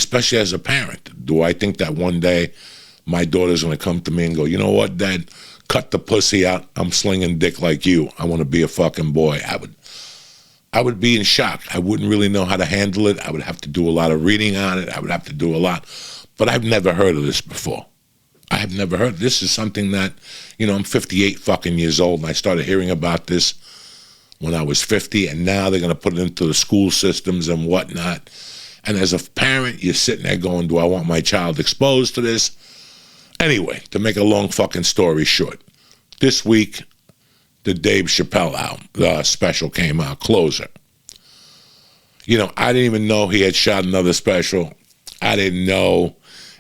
especially as a parent. Do I think that one day my daughter's going to come to me and go, you know what, Dad, cut the pussy out. I'm slinging dick like you. I want to be a fucking boy. I would be in shock. I wouldn't really know how to handle it. I would have to do a lot of reading on it. I would have to do a lot. But I've never heard of this before. I have never heard. This is something that, I'm 58 fucking years old, and I started hearing about this when I was 50, and now they're going to put it into the school systems and whatnot. And as a parent, you're sitting there going, do I want my child exposed to this? Anyway, to make a long fucking story short, this week, the Dave Chappelle album, special came out, Closer. I didn't even know he had shot another special. I didn't know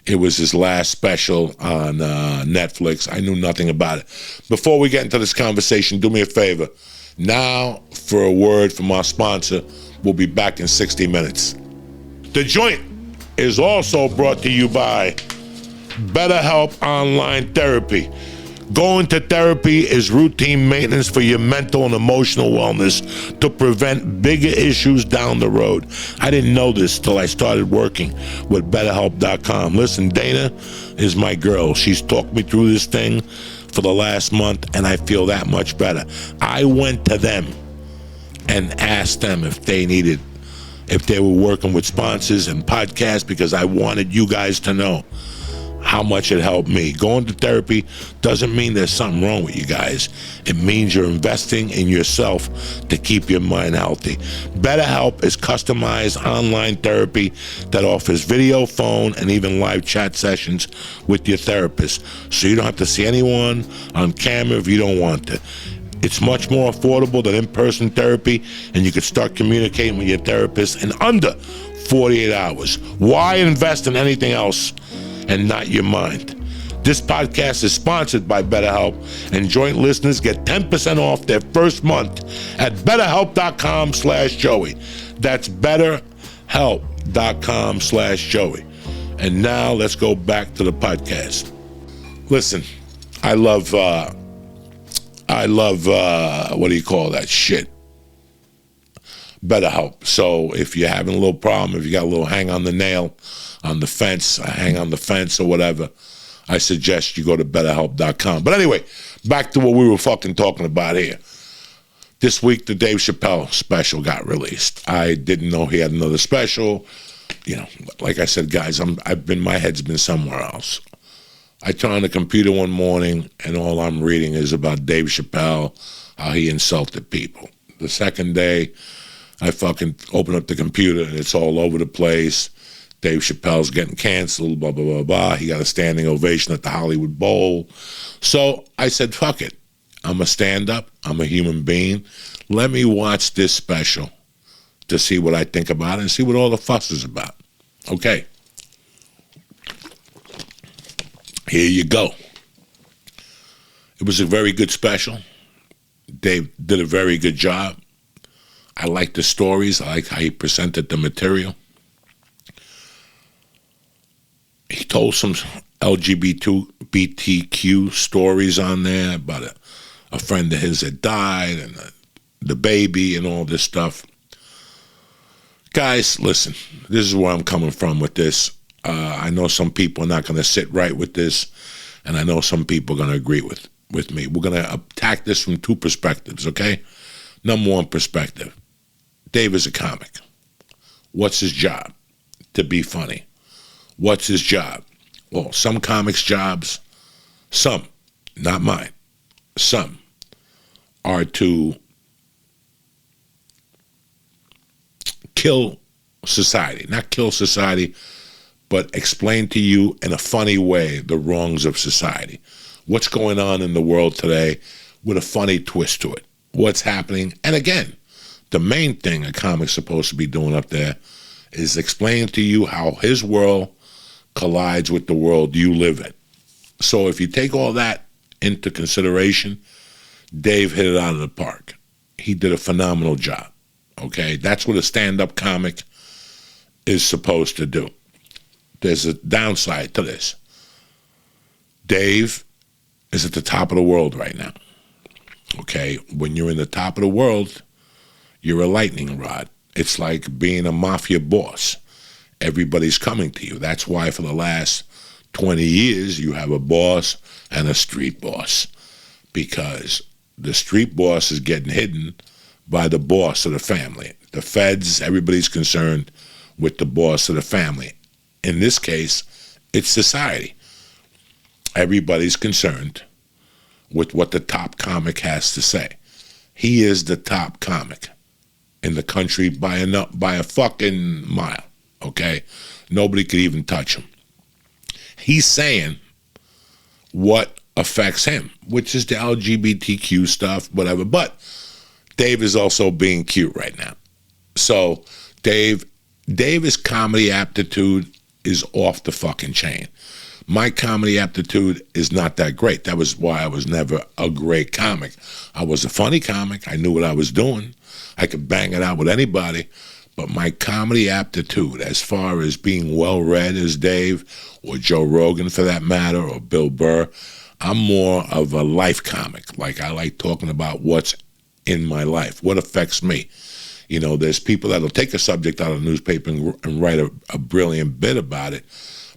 it was his last special on Netflix. I knew nothing about it. Before we get into this conversation, do me a favor. Now, for a word from our sponsor, we'll be back in 60 minutes. The Joint is also brought to you by BetterHelp Online Therapy. Going to therapy is routine maintenance for your mental and emotional wellness to prevent bigger issues down the road. I didn't know this till I started working with BetterHelp.com. Listen, Dana is my girl. She's talked me through this thing for the last month, and I feel that much better. I went to them and asked them if they were working with sponsors and podcasts, because I wanted you guys to know how much it helped me. Going to therapy doesn't mean there's something wrong with you guys. It means you're investing in yourself to keep your mind healthy. BetterHelp is customized online therapy that offers video, phone, and even live chat sessions with your therapist, so you don't have to see anyone on camera if you don't want to. It's much more affordable than in-person therapy, and you can start communicating with your therapist in under 48 hours. Why invest in anything else and not your mind? This podcast is sponsored by BetterHelp, and Joint listeners get 10% off their first month at BetterHelp.com/Joey. That's BetterHelp.com/Joey. And now let's go back to the podcast. Listen, I love what do you call that shit? BetterHelp. So if you're having a little problem, if you got a little hang on the nail, on the fence, hang on the fence or whatever, I suggest you go to BetterHelp.com. But anyway, back to what we were fucking talking about here. This week, the Dave Chappelle special got released. I didn't know he had another special. Like I said, guys, my head's been somewhere else. I turn on the computer one morning, and all I'm reading is about Dave Chappelle, how he insulted people. The second day, I fucking open up the computer, and it's all over the place. Dave Chappelle's getting canceled, blah, blah, blah, blah. He got a standing ovation at the Hollywood Bowl. So I said, fuck it. I'm a stand-up. I'm a human being. Let me watch this special to see what I think about it and see what all the fuss is about. Okay. Here you go. It was a very good special. Dave did a very good job. I like the stories. I like how he presented the material. He told some LGBTQ stories on there about a friend of his that died and the baby and all this stuff. Guys, listen, this is where I'm coming from with this. I know some people are not going to sit right with this, and I know some people are going to agree with me. We're going to attack this from two perspectives, okay? Number one perspective, Dave is a comic. What's his job? To be funny. What's his job? Well, some comics' jobs, some, not mine, some, are to kill society. Not kill society, but explain to you in a funny way the wrongs of society. What's going on in the world today with a funny twist to it. What's happening. And again, the main thing a comic's supposed to be doing up there is explaining to you how his world collides with the world you live in. So if you take all that into consideration, Dave hit it out of the park. He did a phenomenal job. Okay? That's what a stand-up comic is supposed to do. There's a downside to this. Dave is at the top of the world right now. Okay? When you're in the top of the world, you're a lightning rod. It's like being a mafia boss. everybody's coming to you. That's why for the last 20 years you have a boss and a street boss, because the street boss is getting hidden by the boss of the family. The feds, everybody's concerned with the boss of the family. In this case, it's society. Everybody's concerned with what the top comic has to say. He is the top comic in the country by a fucking mile, okay? Nobody could even touch him. He's saying what affects him, which is the LGBTQ stuff, whatever. But Dave is also being cute right now. So Dave's comedy aptitude is off the fucking chain. My comedy aptitude is not that great. That was why I was never a great comic. I was a funny comic. I knew what I was doing. I could bang it out with anybody. But my comedy aptitude, as far as being well-read as Dave, or Joe Rogan for that matter, or Bill Burr, I'm more of a life comic. Like, I like talking about what's in my life, what affects me. You know, there's people that'll take a subject out of the newspaper and write a brilliant bit about it,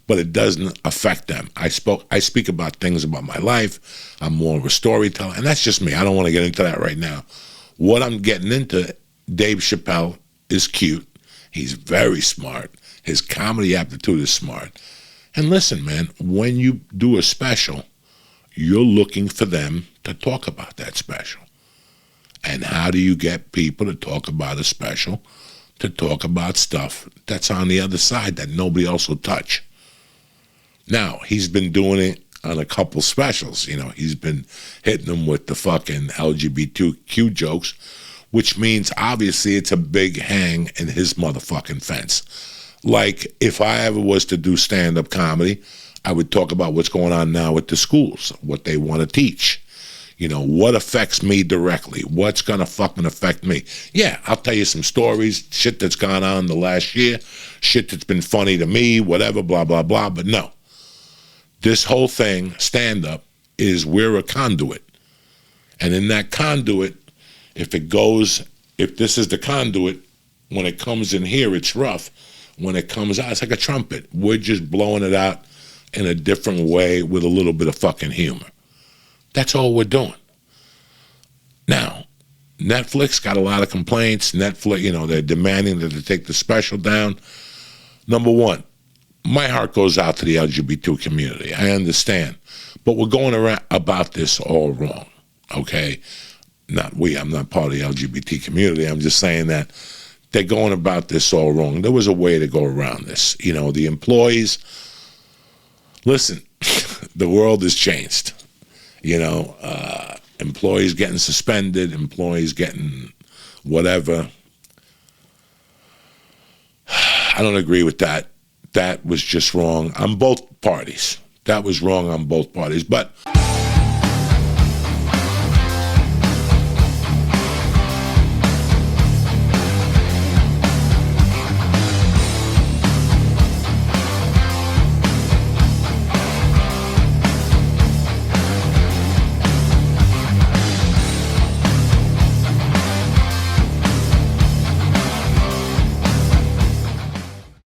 but it doesn't affect them. I speak about things about my life. I'm more of a storyteller, and that's just me. I don't want to get into that right now. What I'm getting into, Dave Chappelle is cute. He's very smart. His comedy aptitude is smart. And listen, man, when you do a special, you're looking for them to talk about that special. And how do you get people to talk about a special, to talk about stuff that's on the other side that nobody else will touch? Now, he's been doing it on a couple specials. You know, he's been hitting them with the fucking LGBTQ jokes, which means obviously it's a big hang in his motherfucking fence. Like, if I ever was to do stand-up comedy, I would talk about what's going on now with the schools, what they want to teach. You know, what affects me directly? What's going to fucking affect me? Yeah, I'll tell you some stories, shit that's gone on the last year, shit that's been funny to me, whatever, blah, blah, blah. But no, this whole thing, stand-up, is we're a conduit. And in that conduit, if this is the conduit, when it comes in here, it's rough. When it comes out, it's like a trumpet. We're just blowing it out in a different way with a little bit of fucking humor. That's all we're doing. Now, Netflix got a lot of complaints. Netflix, you know, they're demanding that they take the special down. Number one, my heart goes out to the LGBT community. I understand. But we're going around about this all wrong, okay? I'm not part of the LGBT community. I'm just saying that they're going about this all wrong. There was a way to go around this. You know, the employees, listen, the world has changed. You know, employees getting suspended, employees getting whatever. I don't agree with that. That was just wrong on both parties. That was wrong on both parties. But